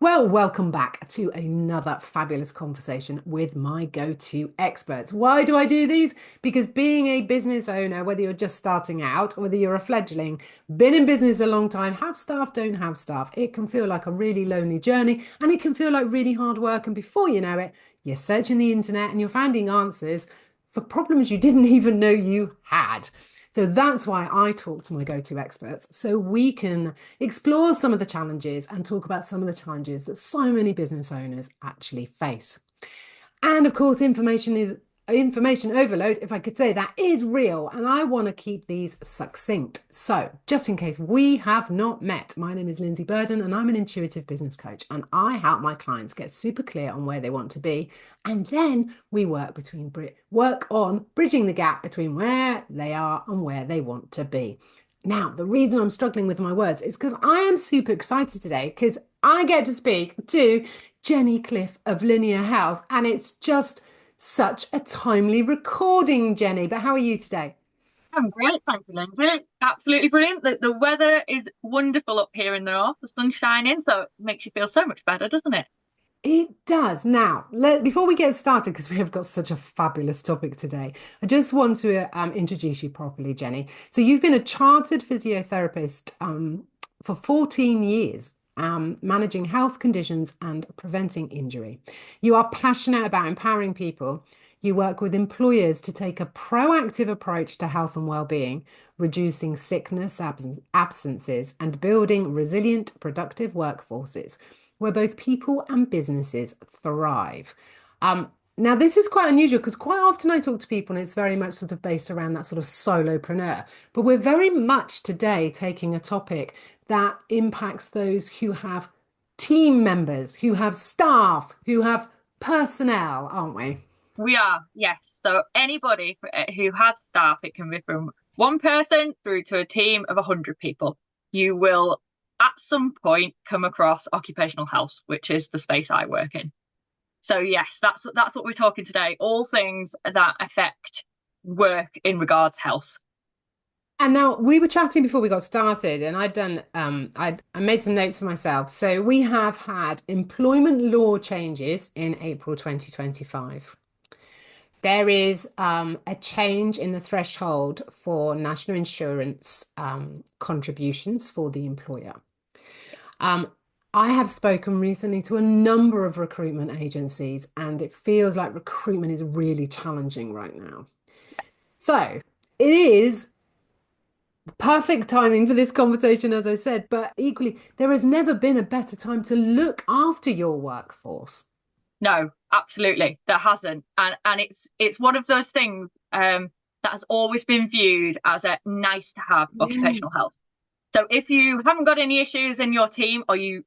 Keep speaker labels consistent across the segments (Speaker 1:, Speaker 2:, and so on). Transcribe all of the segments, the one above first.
Speaker 1: Well, welcome back to another fabulous conversation with my go-to experts. Why do I do these? Because being a business owner, whether you're just starting out or whether you're a fledgling, been in business a long time, have staff, don't have staff, it can feel like a really lonely journey and it can feel like really hard work. And before you know it, you're searching the internet and you're finding answers for problems you didn't even know you had. So that's why I talk to my go-to experts, so we can explore some of the challenges and talk about some of the challenges that so many business owners actually face. And of course, information overload, if I could say that, is real. And I want to keep these succinct. So, just in case we have not met, my name is Lindsey Burden and I'm an intuitive business coach. And I help my clients get super clear on where they want to be. And then we work on bridging the gap between where they are and where they want to be. Now, the reason I'm struggling with my words is because I am super excited today because I get to speak to Jenny Cliff of Linear Health, and it's just such a timely recording, Jenny. But how are you today?
Speaker 2: I'm great, thank you, Lindsay. Absolutely brilliant. The weather is wonderful up here in the north. The sun's shining, so it makes you feel so much better, doesn't it?
Speaker 1: It does. Now, before we get started, because we have got such a fabulous topic today, I just want to introduce you properly, Jenny. So you've been a chartered physiotherapist for 14 years, managing health conditions and preventing injury. You are passionate about empowering people. You work with employers to take a proactive approach to health and well-being, reducing sickness, absences, and building resilient, productive workforces where both people and businesses thrive. Now, this is quite unusual because quite often I talk to people and it's very much sort of based around that sort of solopreneur. But we're very much today taking a topic that impacts those who have team members, who have staff, who have personnel, aren't we?
Speaker 2: We are, yes. So anybody who has staff, it can be from one person through to a team of 100 people. You will at some point come across occupational health, which is the space I work in. So yes, that's what we're talking today. All things that affect work in regards to health.
Speaker 1: And now we were chatting before we got started, and I made some notes for myself. So we have had employment law changes in April 2025. There is a change in the threshold for national insurance contributions for the employer. Um, I have spoken recently to a number of recruitment agencies, and it feels like recruitment is really challenging right now. So it is perfect timing for this conversation, as I said, but equally, there has never been a better time to look after your workforce.
Speaker 2: No, absolutely, there hasn't, and it's one of those things that has always been viewed as a nice to have
Speaker 1: Yeah.
Speaker 2: occupational health. So if you haven't got any issues in your team, or you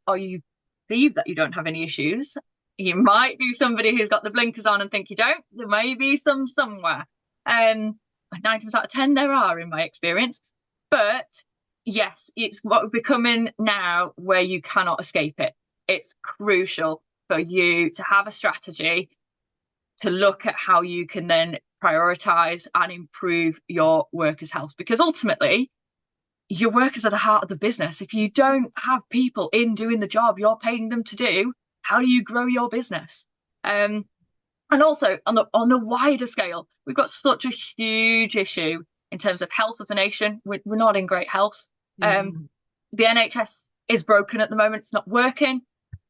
Speaker 2: believe that you don't have any issues, you might be somebody who's got the blinkers on and think you don't. There may be some somewhere. Um, 9 times out of 10 there are, in my experience. But yes, it's what we're becoming now where you cannot escape it. It's crucial for you to have a strategy to look at how you can then prioritize and improve your workers' health, because ultimately your workers are the heart of the business. If you don't have people in doing the job you're paying them to do, how do you grow your business? Um, and also on the wider scale, we've got such a huge issue in terms of health of the nation. We're not in great health.
Speaker 1: Yeah.
Speaker 2: Um, the NHS is broken at the moment; it's not working,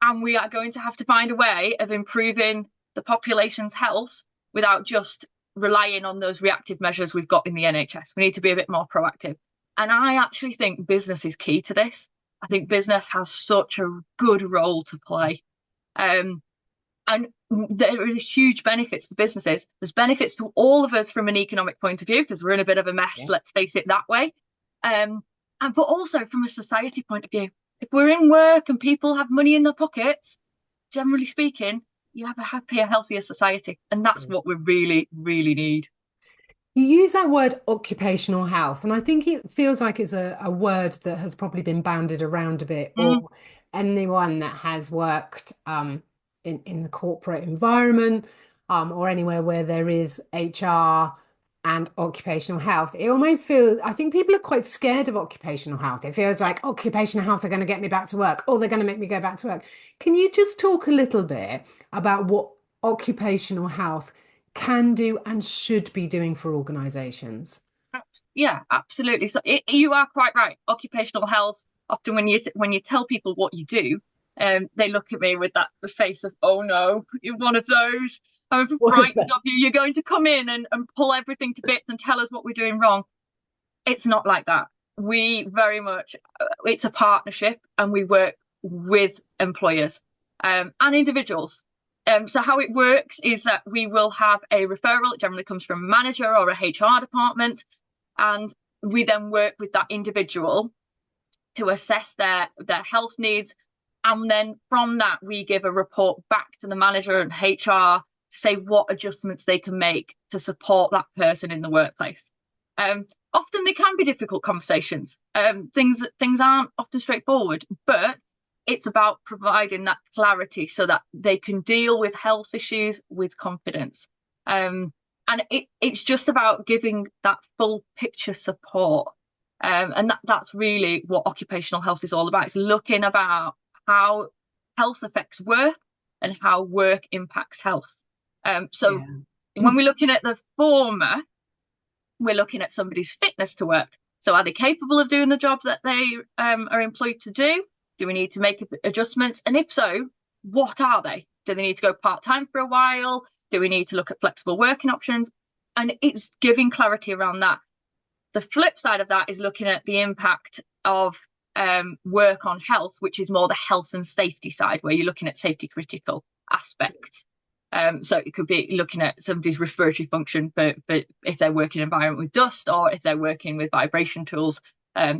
Speaker 2: and we are going to have to find a way of improving the population's health without just relying on those reactive measures we've got in the NHS. We need to be a bit more proactive. And I actually think business is key to this. I think business has such a good role to play. Um, and there are huge benefits for businesses. There's benefits to all of us from an economic point of view because we're in a bit of a mess,
Speaker 1: Yeah.
Speaker 2: let's face it that way. And but also from a society point of view, if we're in work and people have money in their pockets, generally speaking, you have a happier, healthier society. And that's what we really, really need.
Speaker 1: You use that word occupational health, and I think it feels like it's a word that has probably been bandied around a bit,
Speaker 2: Mm,
Speaker 1: or anyone that has worked in the corporate environment or anywhere where there is HR and occupational health, it almost feels, I think people are quite scared of occupational health. It feels like occupational health are going to get me back to work or they're going to make me go back to work. Can you just talk a little bit about what occupational health can do and should be doing for organizations?
Speaker 2: Yeah, absolutely. So you are quite right. Occupational health, often when you tell people what you do, they look at me with that the face of, oh no, you're one of those. I'm
Speaker 1: What is
Speaker 2: frightened
Speaker 1: that?
Speaker 2: of you. You're going to come in and pull everything to bits and tell us what we're doing wrong. It's not like that. We very much, it's a partnership and we work with employers and individuals. So how it works is that we will have a referral. It generally comes from a manager or a HR department, and we then work with that individual to assess their health needs, and then from that we give a report back to the manager and HR to say what adjustments they can make to support that person in the workplace. Often they can be difficult conversations. Things aren't often straightforward, but it's about providing that clarity so that they can deal with health issues with confidence. And it's just about giving that full picture support. And that's really what occupational health is all about. It's looking about how health affects work and how work impacts health. So
Speaker 1: Yeah.
Speaker 2: when we're looking at the former, we're looking at somebody's fitness to work. So are they capable of doing the job that they are employed to do? Do we need to make adjustments? And if so, what are they? Do they need to go part-time for a while? Do we need to look at flexible working options? And it's giving clarity around that. The flip side of that is looking at the impact of work on health, which is more the health and safety side, where you're looking at safety critical aspects. So it could be looking at somebody's respiratory function for if they're working in an environment with dust or if they're working with vibration tools.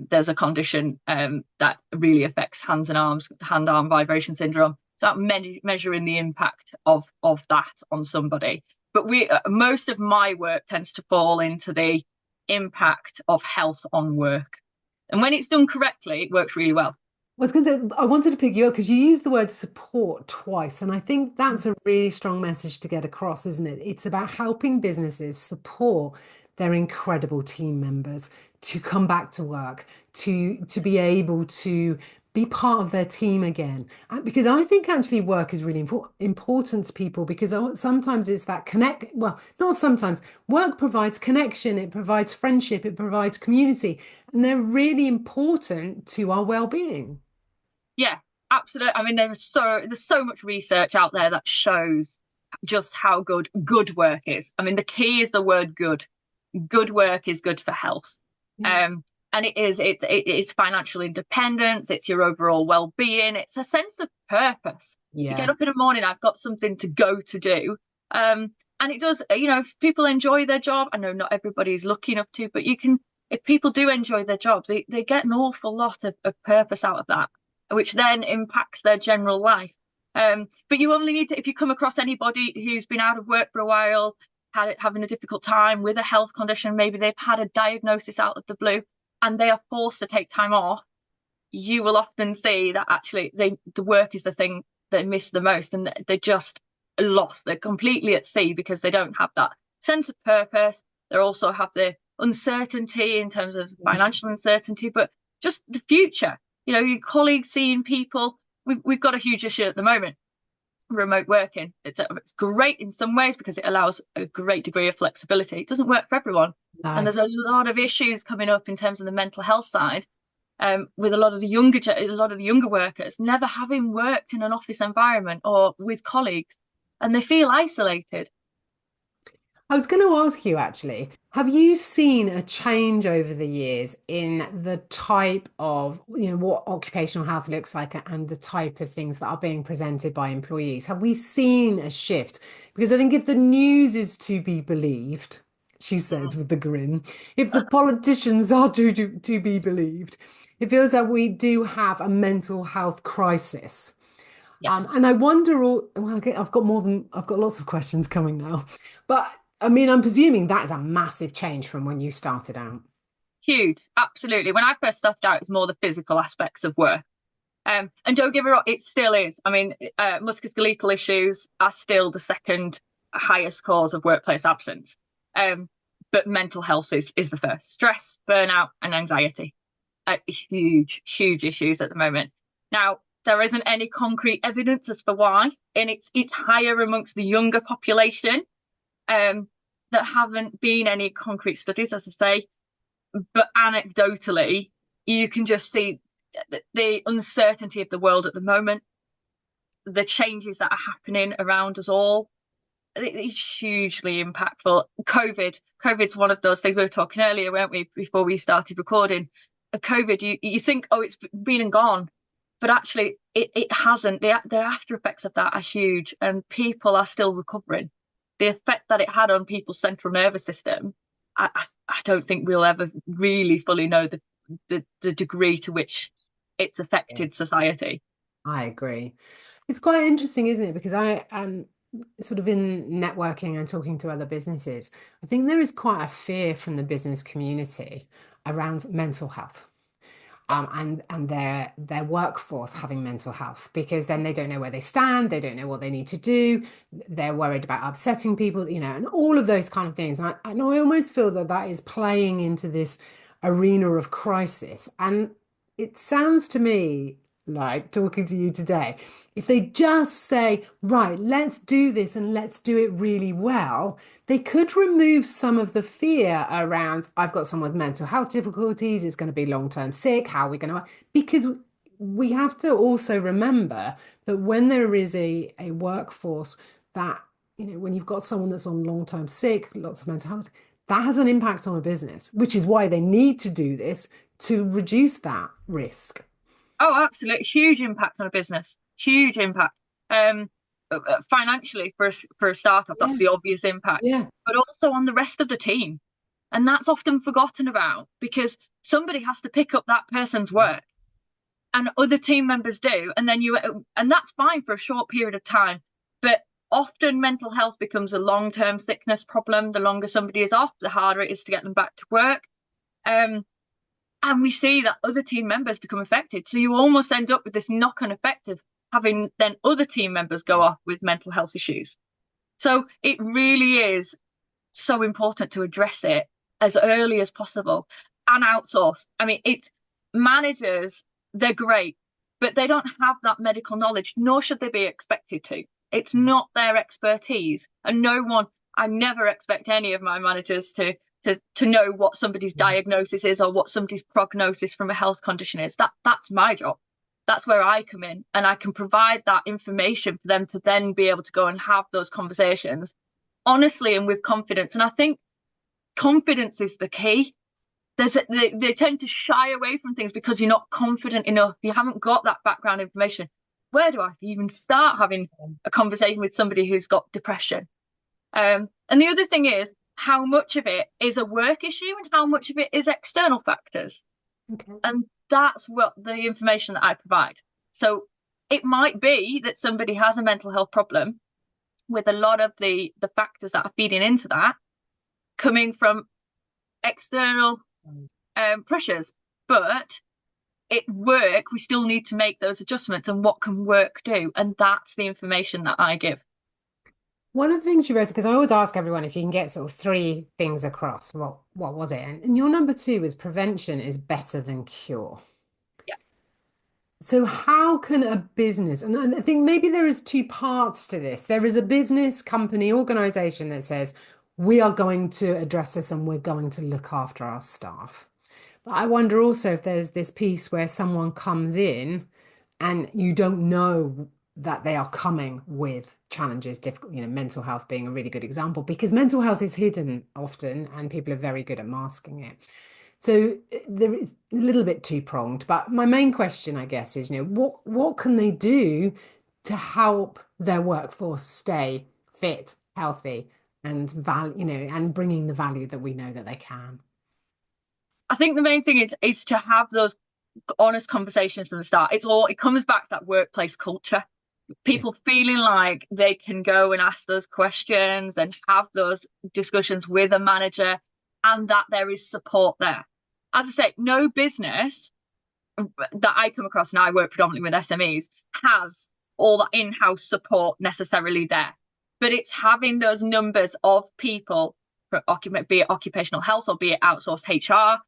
Speaker 2: There's a condition that really affects hand-arm vibration syndrome. So measuring the impact of that on somebody. But most of my work tends to fall into the impact of health on work. And when it's done correctly, it works really well.
Speaker 1: I was going to say, I wanted to pick you up because you used the word support twice. And I think that's a really strong message to get across, isn't it? It's about helping businesses support their incredible team members to come back to work, to be able to be part of their team again. Because I think actually work is really important to people because sometimes it's that well, not sometimes, work provides connection, it provides friendship, it provides community, and they're really important to our well-being.
Speaker 2: Yeah, absolutely. I mean, there's so much research out there that shows just how good work is. I mean, the key is the word good. Good work is good for health.
Speaker 1: Yeah.
Speaker 2: And it's financial independence, it's your overall well-being, it's a sense of purpose. You get
Speaker 1: Yeah.
Speaker 2: up in the morning, I've got something to go to do. And it does, if people enjoy their job, I know not everybody is lucky enough to, but if people do enjoy their jobs, they get an awful lot of purpose out of that, which then impacts their general life. But you only need to, if you come across anybody who's been out of work for a while, having a difficult time with a health condition, maybe they've had a diagnosis out of the blue and they are forced to take time off, you will often see that actually the work is the thing they miss the most, and they're just lost. They're completely at sea because they don't have that sense of purpose. They also have the uncertainty in terms of financial uncertainty, but just the future. Your colleagues, seeing people. We've got a huge issue at the moment. Remote working. It's great in some ways because it allows a great degree of flexibility. It doesn't work for everyone. And
Speaker 1: No.
Speaker 2: there's a lot of issues coming up in terms of the mental health side, with a lot of the younger workers never having worked in an office environment or with colleagues, and they feel isolated.
Speaker 1: I was going to ask you actually, have you seen a change over the years in the type of, what occupational health looks like and the type of things that are being presented by employees? Have we seen a shift? Because I think if the news is to be believed, she says with the grin, if the politicians are to be believed, it feels that we do have a mental health crisis.
Speaker 2: Yeah,
Speaker 1: And I wonder, well, okay, I've got lots of questions coming now, but I mean, I'm presuming that is a massive change from when you started out.
Speaker 2: huge, absolutely. When I first started out, it's more the physical aspects of work. And don't get me wrong, it still is. I mean, musculoskeletal issues are still the second highest cause of workplace absence. Um, but mental health is the first. Stress, burnout, and anxiety are huge, huge issues at the moment. Now, there isn't any concrete evidence as for why, and it's higher amongst the younger population. That haven't been any concrete studies, as I say, but anecdotally, you can just see the uncertainty of the world at the moment, the changes that are happening around us all. It's hugely impactful. COVID's one of those things. We were talking earlier, weren't we, before we started recording? COVID, you think, oh, it's been and gone, but actually it hasn't. The after effects of that are huge, and people are still recovering. The effect that it had on people's central nervous system, I don't think we'll ever really fully know the degree to which it's
Speaker 1: Yeah.
Speaker 2: affected society.
Speaker 1: I agree. It's quite interesting, isn't it? Because I am sort of in networking and talking to other businesses. I think there is quite a fear from the business community around mental health. And their workforce having mental health because then they don't know where they stand, they don't know what they need to do, they're worried about upsetting people, and all of those kind of things. And I almost feel that that is playing into this arena of crisis. And it sounds to me like talking to you today, if they just say, right, let's do this and let's do it really well, they could remove some of the fear around, I've got someone with mental health difficulties, it's going to be long-term sick, how are we going to, because we have to also remember that when there is a workforce that, when you've got someone that's on long-term sick, lots of mental health, that has an impact on a business, which is why they need to do this to reduce that risk.
Speaker 2: Oh, absolutely. Huge impact on a business. Huge impact. Financially for a startup, that's
Speaker 1: Yeah,
Speaker 2: the obvious impact,
Speaker 1: yeah.
Speaker 2: but also on the rest of the team. And that's often forgotten about because somebody has to pick up that person's work and other team members do. And that's fine for a short period of time. But often mental health becomes a long-term sickness problem. The longer somebody is off, the harder it is to get them back to work. Um, and we see that other team members become affected. So you almost end up with this knock-on effect of having then other team members go off with mental health issues. So it really is so important to address it as early as possible and outsource. I mean, it's managers, they're great, but they don't have that medical knowledge, nor should they be expected to. It's not their expertise. And I never expect any of my managers to know what somebody's diagnosis is or what somebody's prognosis from a health condition is. That's my job. That's where I come in, and I can provide that information for them to then be able to go and have those conversations honestly and with confidence. And I think confidence is the key. They tend to shy away from things because you're not confident enough. You haven't got that background information. Where do I even start having a conversation with somebody who's got depression? And the other thing is how much of it is a work issue and how much of it is external factors.
Speaker 1: Okay.
Speaker 2: And that's what the information that I provide. So it might be that somebody has a mental health problem with a lot of the factors that are feeding into that coming from external pressures. But we still need to make those adjustments, and what can work do? And that's the information that I give.
Speaker 1: One of the things you wrote, because I always ask everyone if you can get sort of three things across, what was it? And your number two was prevention is better than cure.
Speaker 2: Yeah.
Speaker 1: So how can a business, and I think maybe there is two parts to this. There is a business, company, organization that says, we are going to address this and we're going to look after our staff. But I wonder also if there's this piece where someone comes in and you don't know that they are coming with challenges, difficult, mental health being a really good example, because mental health is hidden often and people are very good at masking it. So there is a little bit two-pronged, but my main question, I guess, is, what can they do to help their workforce stay fit, healthy, and and bringing the value that we know that they can.
Speaker 2: I think the main thing is to have those honest conversations from the start. It comes back to that workplace culture.
Speaker 1: Yeah.
Speaker 2: People feeling like they can go and ask those questions and have those discussions with a manager, and that there is support there. As I say, no business that I come across, and I work predominantly with SMEs, has all that in-house support necessarily there. But it's having those numbers of people be it occupational health or be it outsourced HR,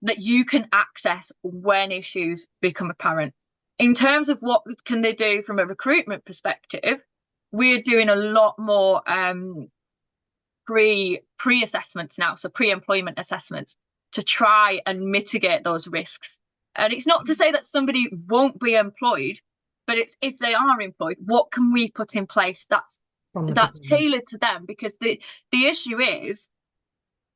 Speaker 2: that you can access when issues become apparent. In terms of what can they do from a recruitment perspective, we're doing a lot more pre-assessments now, so pre-employment assessments to try and mitigate those risks. And it's not to say that somebody won't be employed, but it's if they are employed, what can we put in place that's tailored to them? Because the issue is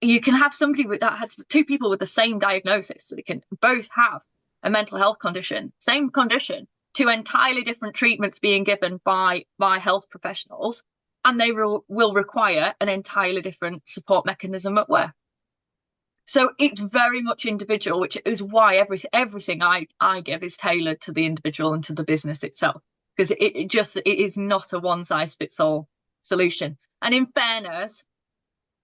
Speaker 2: you can have somebody that has two people with the same diagnosis, so they can both have a mental health condition, same condition, two entirely different treatments being given by health professionals, and they will require an entirely different support mechanism at work. So it's very much individual, which is why everything I give is tailored to the individual and to the business itself, because it is not a one size fits all solution. And in fairness,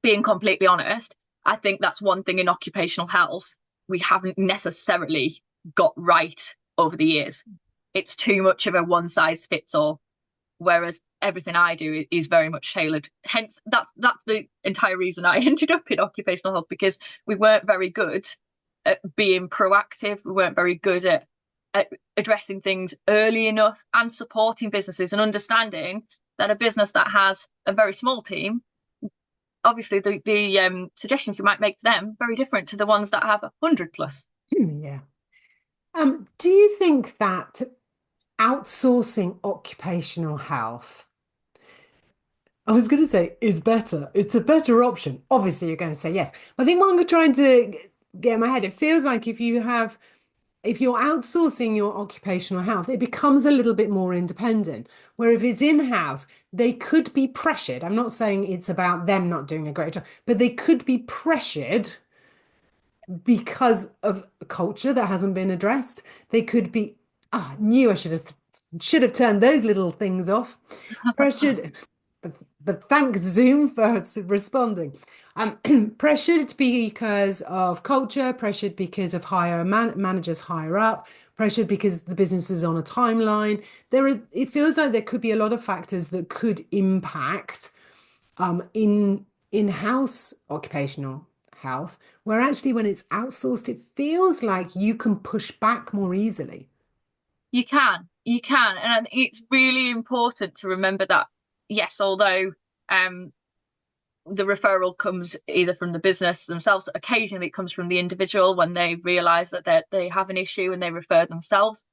Speaker 2: being completely honest, I think that's one thing in occupational health we haven't necessarily got right over the years. It's too much of a one size fits all, whereas everything I do is very much tailored. Hence, that's the entire reason I ended up in occupational health, because we weren't very good at being proactive. We weren't very good at addressing things early enough and supporting businesses and understanding that a business that has a very small team, obviously the suggestions you might make for them very different to the ones that have 100 plus.
Speaker 1: Yeah. Do you think that outsourcing occupational health, I was going to say, is better? It's a better option. Obviously, you're going to say yes. I think what I'm trying to get in my head, it feels like if you're outsourcing your occupational health, it becomes a little bit more independent. Where if it's in-house, they could be pressured. I'm not saying it's about them not doing a great job, but they could be pressured because of a culture that hasn't been addressed. They could be, I knew I should have turned those little things off. Pressured, but thanks Zoom for responding. Pressured because of culture, pressured because of higher managers higher up, pressured because the business is on a timeline. It feels like there could be a lot of factors that could impact in-house occupational health, where actually when it's outsourced, it feels like you can push back more easily.
Speaker 2: You can, and it's really important to remember that. Yes, although the referral comes either from the business themselves, occasionally it comes from the individual when they realise that they have an issue and they refer themselves,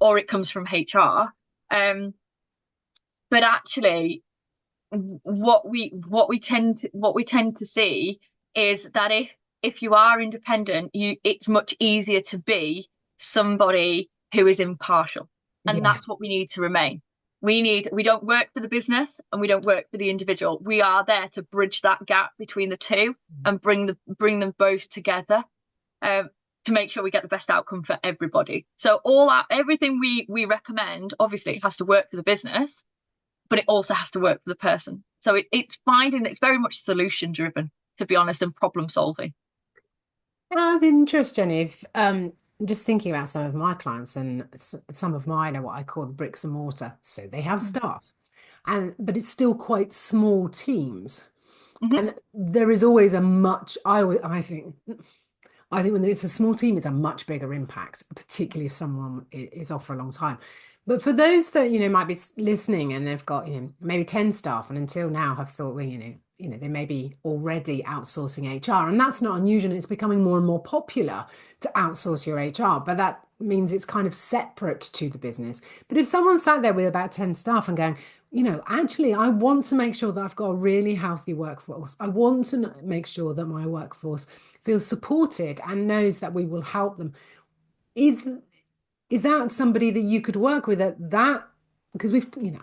Speaker 2: or it comes from HR. But actually, what we tend to see is that if you are independent, it's much easier to be somebody who is impartial, and
Speaker 1: Yeah.
Speaker 2: that's what we need to remain. We don't work for the business and we don't work for the individual. We are there to bridge that gap between the two and bring them both together, to make sure we get the best outcome for everybody. So everything we recommend, obviously it has to work for the business, but it also has to work for the person. So it's very much solution driven, to be honest, and problem solving.
Speaker 1: Out of interest, Jenny, if, just thinking about some of my clients and some of mine are what I call the bricks and mortar. So they have staff, but it's still quite small teams.
Speaker 2: Mm-hmm.
Speaker 1: And there is always I think when it's a small team, it's a much bigger impact, particularly if someone is off for a long time. But for those that, might be listening and they've got, maybe 10 staff and until now have thought, well, they may be already outsourcing HR, and that's not unusual. It's becoming more and more popular to outsource your HR, but that means it's kind of separate to the business. But if someone sat there with about 10 staff and going, actually, I want to make sure that I've got a really healthy workforce. I want to make sure that my workforce feels supported and knows that we will help them. Is that somebody that you could work with at that? Because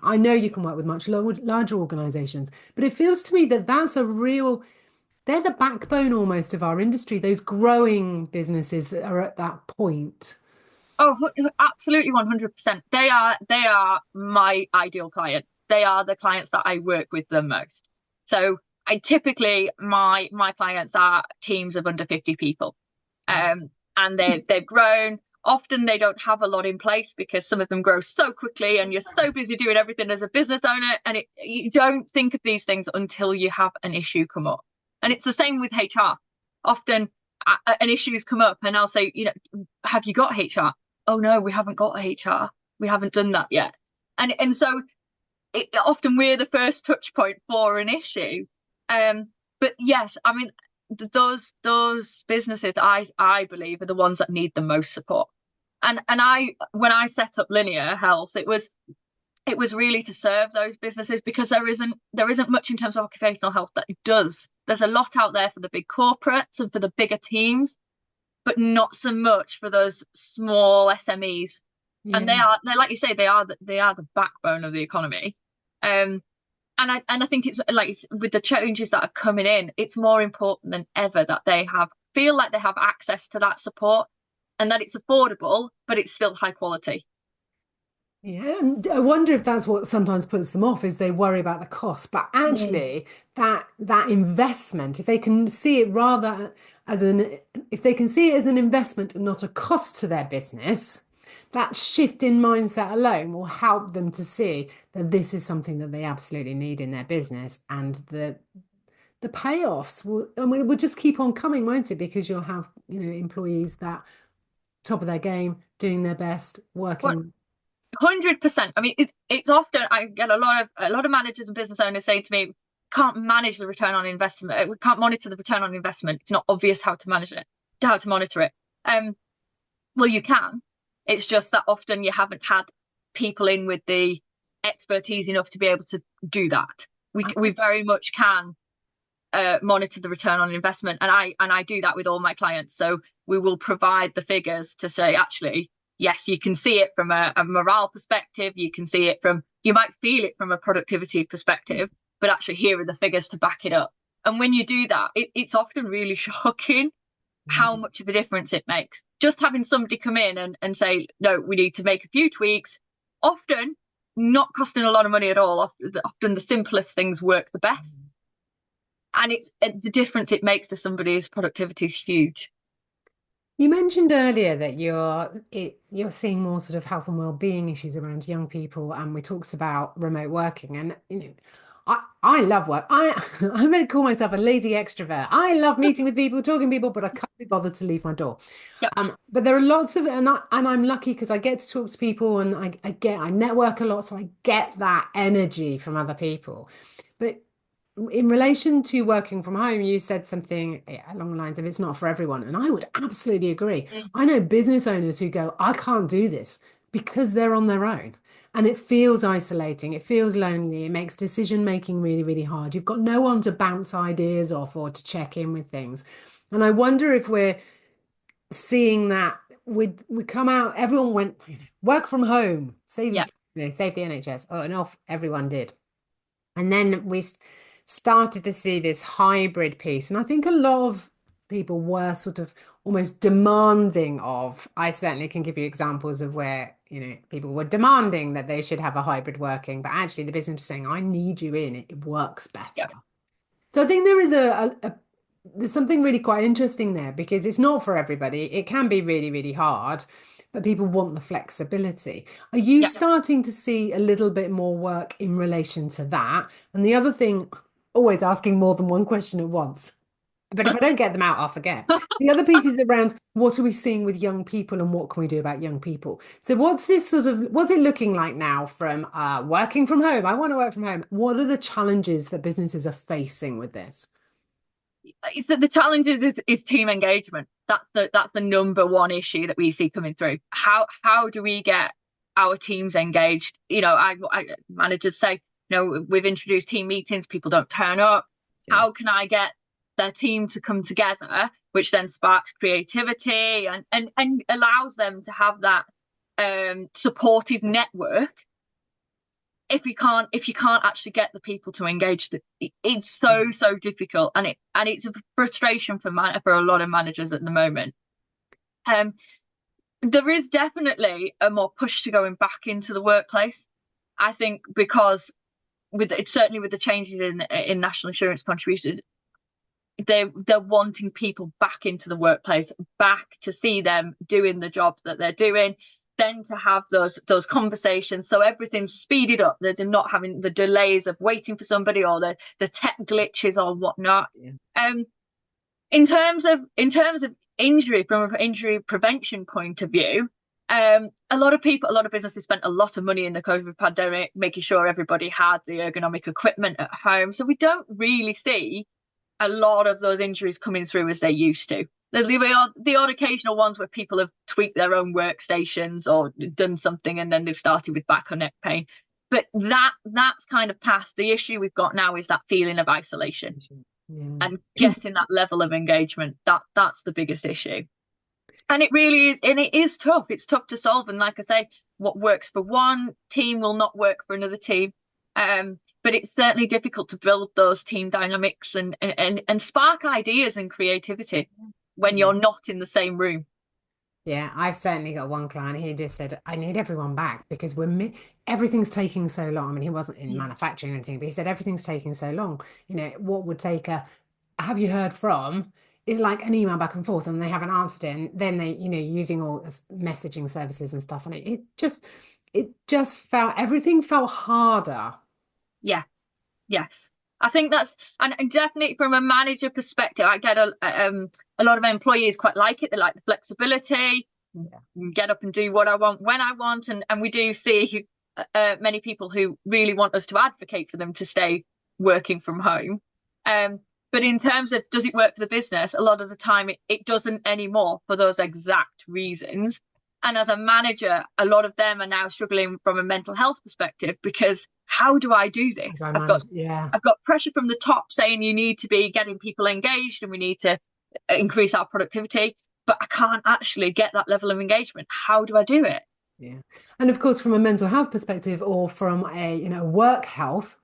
Speaker 1: I know you can work with much larger organizations, but it feels to me that they're the backbone almost of our industry, those growing businesses that are at that point.
Speaker 2: Oh, absolutely, 100%. They are my ideal client. They are the clients that I work with the most. So I typically my clients are teams of under 50 people. And they've grown. Often they don't have a lot in place because some of them grow so quickly and you're so busy doing everything as a business owner, and you don't think of these things until you have an issue come up. And it's the same with HR. Often an issue's come up and I'll say, have you got HR? Oh no, we haven't got HR. We haven't done that yet. And so often we're the first touch point for an issue. But yes, I mean, those businesses I believe are the ones that need the most support. And I when I set up Linear Health, it was really to serve those businesses, because there isn't much in terms of occupational health that it does. There's a lot out there for the big corporates and for the bigger teams, but not so much for those small SMEs. And
Speaker 1: Yeah.
Speaker 2: they're like you say, they are the backbone of the economy. Um, and I think it's like with the changes that are coming in, it's more important than ever that they feel like they have access to that support, and that it's affordable, but it's still high quality.
Speaker 1: Yeah, and I wonder if that's what sometimes puts them off, is they worry about the cost. But
Speaker 2: Mm.
Speaker 1: actually, that investment, if they can see it rather as an if they can see it as an investment and not a cost to their business, that shift in mindset alone will help them to see that this is something that they absolutely need in their business, and the payoffs will, I mean, it will just keep on coming, won't it? Because you'll have, employees that top of their game, doing their best,
Speaker 2: But
Speaker 1: working.
Speaker 2: 100%. I mean, it's often I get a lot of managers and business owners say to me, "Can't manage the return on investment. We can't monitor the return on investment. It's not obvious how to manage it, how to monitor it." Well, you can. It's just that often you haven't had people in with the expertise enough to be able to do that. We very much can monitor the return on investment, and I do that with all my clients. So we will provide the figures to say, actually, yes, you can see it from a morale perspective, you might feel it from a productivity perspective, but actually here are the figures to back it up. And when you do that, it's often really shocking how much of a difference it makes. Just having somebody come in and say, no, we need to make a few tweaks, often not costing a lot of money at all. Often the simplest things work the best. And it's the difference it makes to somebody's productivity is huge.
Speaker 1: You mentioned earlier that you're seeing more sort of health and well-being issues around young people, and we talked about remote working. And I love work. I'm going to call myself a lazy extrovert. I love meeting with people, talking to people, but I can't be bothered to leave my door.
Speaker 2: Yep.
Speaker 1: But there are lots of, and I'm lucky because I get to talk to people, and I network a lot, so I get that energy from other people. But in relation to working from home, you said something along the lines of it's not for everyone. And I would absolutely agree.
Speaker 2: Mm.
Speaker 1: I know business owners who go, I can't do this because they're on their own. And it feels isolating. It feels lonely. It makes decision making really, really hard. You've got no one to bounce ideas off or to check in with things. And I wonder if we're seeing that we come out, everyone went, work from home,
Speaker 2: Yeah.
Speaker 1: save the NHS. Oh, and off everyone did. And then we started to see this hybrid piece. And I think a lot of people were sort of almost demanding of, I certainly can give you examples of where, people were demanding that they should have a hybrid working, but actually the business was saying, I need you in, it works
Speaker 2: Yeah.
Speaker 1: better. So I think there is there's something really quite interesting there, because it's not for everybody. It can be really, really hard, but people want the flexibility. Are you
Speaker 2: Yeah.
Speaker 1: starting to see a little bit more work in relation to that? And the other thing, always asking more than one question at once. But if I don't get them out, I'll forget. The other piece is around what are we seeing with young people and what can we do about young people? So what's it looking like now from working from home? I want to work from home. What are the challenges that businesses are facing with this?
Speaker 2: So the challenge is team engagement. That's the number one issue that we see coming through. How do we get our teams engaged? Managers say, we've introduced team meetings, people don't turn up.
Speaker 1: Yeah.
Speaker 2: How can I get their team to come together, which then sparks creativity and allows them to have that supportive network. If you can't actually get the people to engage, it's so difficult, and it's a frustration for a lot of managers at the moment. Um, there is definitely a more push to going back into the workplace. I think because certainly with the changes in national insurance contributions, they're wanting people back into the workplace, back to see them doing the job that they're doing. then to have those conversations, so everything's speeded up. They're not having the delays of waiting for somebody, or the tech glitches or whatnot.
Speaker 1: Yeah.
Speaker 2: In terms of injury, from an injury prevention point of view, a lot of businesses spent a lot of money in the COVID pandemic making sure everybody had the ergonomic equipment at home. So we don't really see a lot of those injuries coming through as they used to. There's the odd occasional ones where people have tweaked their own workstations or done something and then they've started with back or neck pain. But that's kind of past. The issue we've got now is that feeling of isolation
Speaker 1: Yeah.
Speaker 2: and getting that level of engagement. That's the biggest issue. And it really is, and it is tough. It's tough to solve. And like I say, what works for one team will not work for another team. But it's certainly difficult to build those team dynamics and spark ideas and creativity when
Speaker 1: Yeah.
Speaker 2: you're not in the same room.
Speaker 1: Yeah, I've certainly got one client. He just said, I need everyone back because everything's taking so long. I mean, he wasn't in
Speaker 2: Mm.
Speaker 1: manufacturing or anything, but he said everything's taking so long. What would take a have you heard from is like an email back and forth and they haven't answered it. And then they, using all this messaging services and stuff. And it just everything felt harder.
Speaker 2: Yeah, yes. I think that's and definitely from a manager perspective, I get a lot of employees quite like it. They like the flexibility,
Speaker 1: Yeah.
Speaker 2: get up and do what I want when I want, and we do see many people who really want us to advocate for them to stay working from home. But in terms of does it work for the business, a lot of the time it doesn't anymore for those exact reasons. And as a manager, a lot of them are now struggling from a mental health perspective because how do I do
Speaker 1: How do
Speaker 2: this?
Speaker 1: I
Speaker 2: I've got
Speaker 1: manage? Yeah.
Speaker 2: I've got pressure from the top saying you need to be getting people engaged and we need to increase our productivity, but I can't actually get that level of engagement. How do I do it?
Speaker 1: Yeah. And of course, from a mental health perspective or from a, work health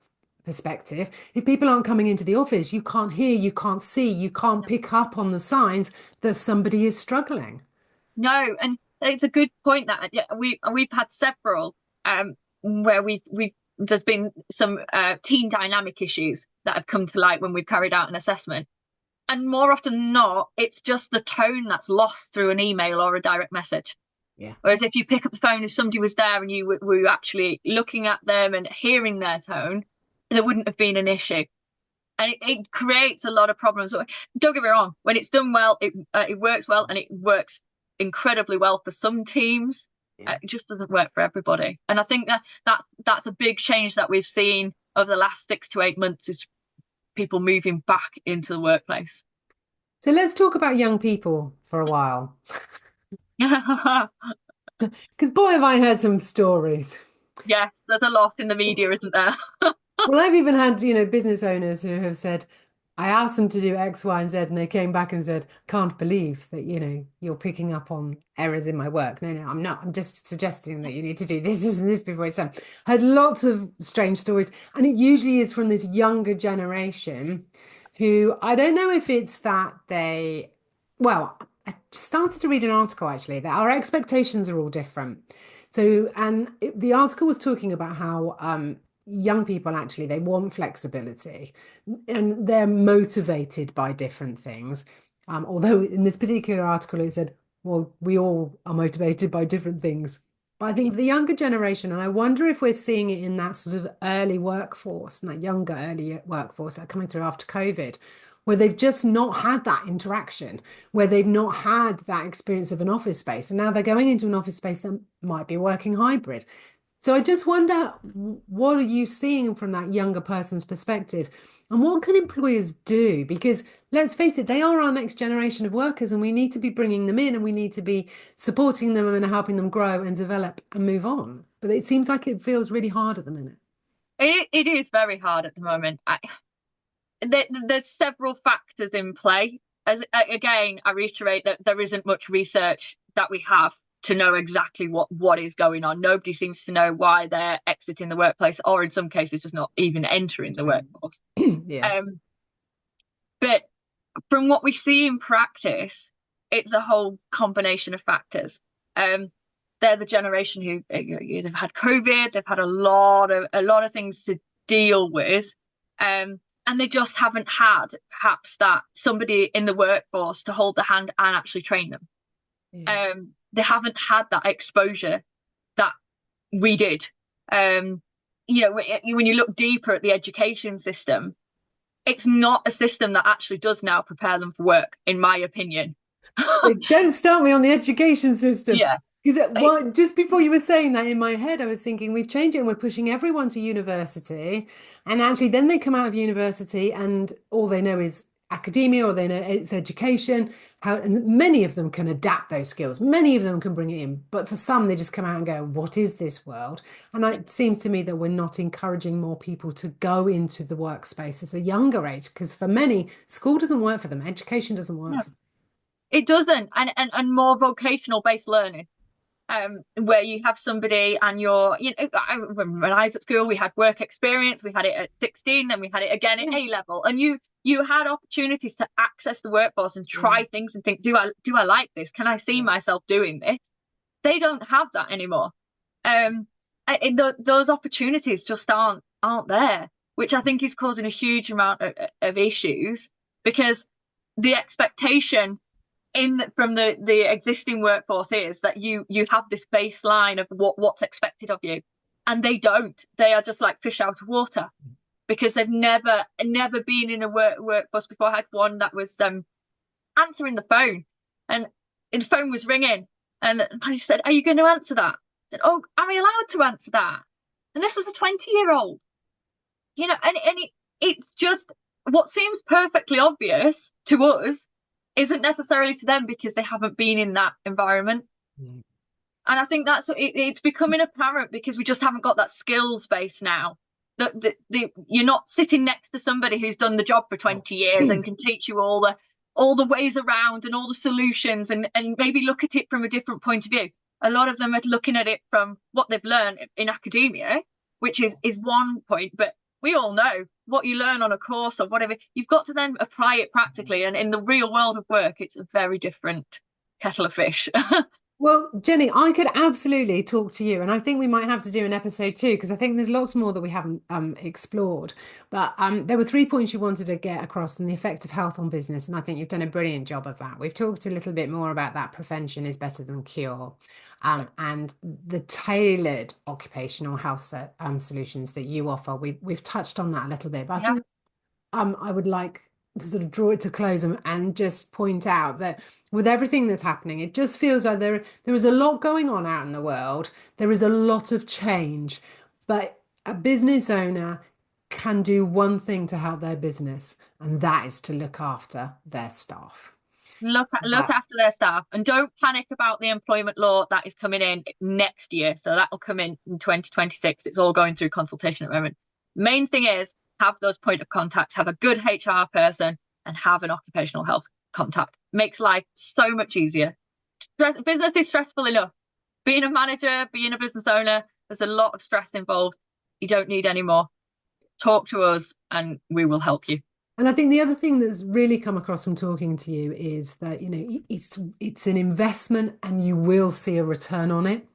Speaker 1: perspective, if people aren't coming into the office, you can't hear, you can't see, you can't pick up on the signs that somebody is struggling.
Speaker 2: No, and it's a good point that yeah, we've had several where we there's been some team dynamic issues that have come to light when we've carried out an assessment. And more often than not, it's just the tone that's lost through an email or a direct message.
Speaker 1: Yeah.
Speaker 2: Whereas if you pick up the phone, if somebody was there and you were actually looking at them and hearing their tone, there wouldn't have been an issue. And it creates a lot of problems. Don't get me wrong, when it's done well, it works well and it works incredibly well for some teams.
Speaker 1: Yeah.
Speaker 2: It just doesn't work for everybody. And I think that's a big change that we've seen over the last 6 to 8 months is people moving back into the workplace.
Speaker 1: So let's talk about young people for a while. Because boy, have I heard some stories.
Speaker 2: Yes, there's a lot in the media, isn't there?
Speaker 1: Well, I've even had, business owners who have said, I asked them to do X, Y, and Z, and they came back and said, can't believe that, you're picking up on errors in my work. No, no, I'm not. I'm just suggesting that you need to do this and this before it's done. I had lots of strange stories, and it usually is from this younger generation who I don't know if it's that well, I started to read an article actually that our expectations are all different. So, and the article was talking about how young people actually they want flexibility and they're motivated by different things. Although in this particular article it said, well, we all are motivated by different things. But I think the younger generation, and I wonder if we're seeing it in that sort of early workforce and that younger early workforce that are coming through after COVID, where they've just not had that interaction, where they've not had that experience of an office space. And now they're going into an office space that might be working hybrid. So I just wonder, what are you seeing from that younger person's perspective? And what can employers do? Because let's face it, they are our next generation of workers, and we need to be bringing them in and we need to be supporting them and helping them grow and develop and move on. But it seems like it feels really hard at the minute.
Speaker 2: It is very hard at the moment. There's several factors in play. Again, I reiterate that there isn't much research that we have to know exactly what is going on. Nobody seems to know why they're exiting the workplace, or in some cases, just not even entering the workforce.
Speaker 1: Yeah.
Speaker 2: But from what we see in practice, it's a whole combination of factors. They're the generation who they've had COVID, they've had a lot of things to deal with, and they just haven't had perhaps that somebody in the workforce to hold the hand and actually train them.
Speaker 1: Yeah.
Speaker 2: they haven't had that exposure that we did. Um, when you look deeper at the education system, it's not a system that actually does now prepare them for work, in my opinion.
Speaker 1: Don't start me on the education system.
Speaker 2: Yeah.
Speaker 1: Because well, just before you were saying that in my head, I was thinking we've changed it and we're pushing everyone to university. And actually, then they come out of university and all they know is academia or they know it's education. And many of them can adapt those skills. Many of them can bring it in. But for some, they just come out and go, what is this world? And it seems to me that we're not encouraging more people to go into the workspace at a younger age. Because for many, school doesn't work for them, education doesn't work
Speaker 2: No,
Speaker 1: for them.
Speaker 2: it doesn't. And more vocational based learning. Where you have somebody and when I was at school, we had work experience, we had it at 16, then we had it again at
Speaker 1: Yeah.
Speaker 2: A level, and you had opportunities to access the workforce and
Speaker 1: Yeah.
Speaker 2: try things and think, do I like this? Can I see
Speaker 1: Yeah.
Speaker 2: myself doing this? They don't have that anymore. Those opportunities just aren't there, which I think is causing a huge amount of issues because the expectation from the existing workforce is that you have this baseline of what's expected of you, and they don't. They are just like fish out of water because they've never been in a workforce before. I had one that was answering the phone, and the phone was ringing, and I said, "Are you going to answer that?" I said, "Oh, am I allowed to answer that?" And this was a 20-year-old, it's just what seems perfectly obvious to us isn't necessarily to them because they haven't been in that environment.
Speaker 1: Mm.
Speaker 2: And I think it's becoming apparent because we just haven't got that skills base now. You're not sitting next to somebody who's done the job for 20 years and can teach you all the ways around and all the solutions and maybe look at it from a different point of view. A lot of them are looking at it from what they've learned in academia, which is one point, but we all know what you learn on a course or whatever, you've got to then apply it practically. And in the real world of work, it's a very different kettle of fish.
Speaker 1: Well, Jenny, I could absolutely talk to you, and I think we might have to do an episode too, because I think there's lots more that we haven't explored. But there were 3 points you wanted to get across, and the effect of health on business, and I think you've done a brilliant job of that. We've talked a little bit more about that prevention is better than cure, and the tailored occupational health solutions that you offer. We've touched on that a little bit, but I
Speaker 2: Yeah.
Speaker 1: think I would like to sort of draw it to close and just point out that with everything that's happening, it just feels like there is a lot going on out in the world. There is a lot of change, but a business owner can do one thing to help their business, and that is to look after their staff.
Speaker 2: Look
Speaker 1: But
Speaker 2: after their staff and don't panic about the employment law that is coming in next year. So that will come in 2026. It's all going through consultation at the moment. Main thing is have those point of contacts, have a good HR person, and have an occupational health contact. Makes life so much easier. Business is stressful enough. Being a manager, being a business owner, there's a lot of stress involved. You don't need any more. Talk to us and we will help you.
Speaker 1: And I think the other thing that's really come across from talking to you is that, it's an investment and you will see a return on it.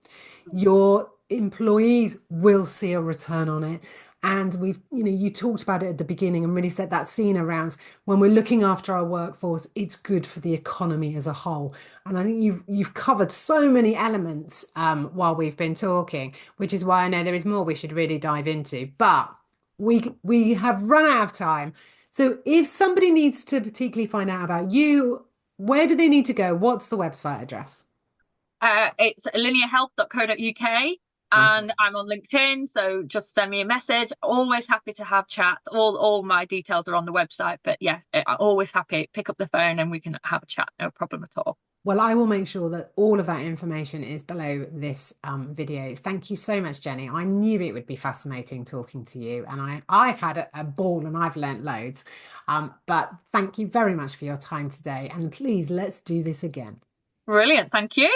Speaker 1: Your employees will see a return on it. And you talked about it at the beginning and really set that scene around when we're looking after our workforce, it's good for the economy as a whole. And I think you've covered so many elements while we've been talking, which is why I know there is more we should really dive into. But we have run out of time. So if somebody needs to particularly find out about you, where do they need to go? What's the website address?
Speaker 2: It's linearhealth.co.uk
Speaker 1: Nice.
Speaker 2: and I'm on LinkedIn, so just send me a message. Always happy to have chats. All my details are on the website, but yes, I'm always happy. Pick up the phone and we can have a chat. No problem at all.
Speaker 1: Well, I will make sure that all of that information is below this video. Thank you so much, Jenny. I knew it would be fascinating talking to you, and I've had a ball and I've learnt loads. But thank you very much for your time today, and please let's do this again.
Speaker 2: Brilliant. Thank you.